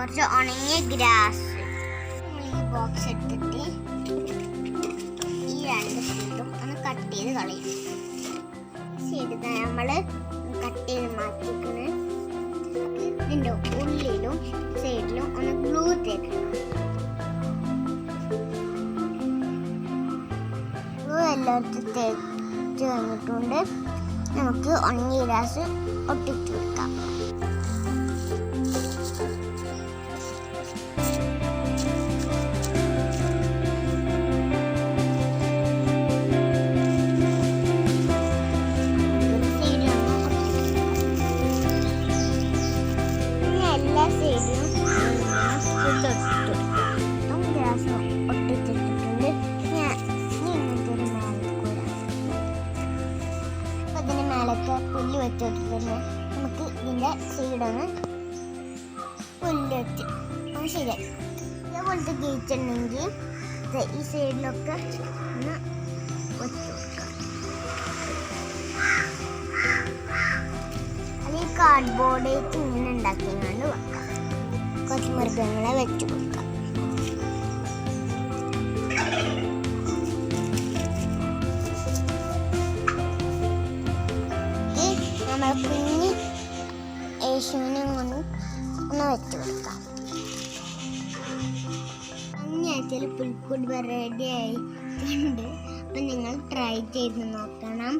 കുറച്ച് ഉണങ്ങിയ ഗ്രാസ് നമ്മൾ ഈ ബോക്സ് എടുത്തിട്ട് ഈ രണ്ട് സൈഡും ഒന്ന് കട്ട് ചെയ്ത് കളയും. സൈഡ് നമ്മൾ കട്ട് ചെയ്ത് മാറ്റിക്കുന്നത് ഇതിൻ്റെ ഉള്ളിലും സൈഡിലും ഒന്ന് ഗ്ലൂ തേക്കണം. ഗ്ലൂ എല്ലായിടത്തും തേച്ച് കഴിഞ്ഞിട്ടുണ്ട്. നമുക്ക് ഉണങ്ങിയ ഗ്രാസ് ഒട്ടിച്ചു കൊടുക്കാം. എല്ലാ സൈഡിലും ഗ്യാസ് ഒട്ടിച്ചിട്ടിട്ടുണ്ട്. ഇങ്ങനത്തെ മേലക്കൂര അപ്പം ഇതിന് മേലൊക്കെ പുല്ല് വെച്ചിട്ടുണ്ട്. നമുക്ക് ഇതിൻ്റെ സൈഡൊന്ന് പുല്ല് വെച്ച് ശരിയായി. ഇതേപോലത്തെ ഗേറ്റുണ്ടെങ്കിൽ ഈ സൈഡിലൊക്കെ ഒന്ന് വെച്ച് കൊടുക്കാം. അത് ഈ കാർഡ്ബോർഡ് ഇങ്ങനെ ഉണ്ടാക്കിയങ്ങാണ്ട് വെക്കാം. കുറച്ച് മൃഗങ്ങളെ വെച്ച് കൊടുക്കാം. നമ്മൾ കുഞ്ഞ് യേശുവിനെ ഒന്ന് വെച്ച് കൊടുക്കാം. ആഴ്ചയിൽ പുൽക്കൂട് റെഡി ആയിട്ടുണ്ട്. അപ്പം നിങ്ങൾ ട്രൈ ചെയ്ത് നോക്കണം.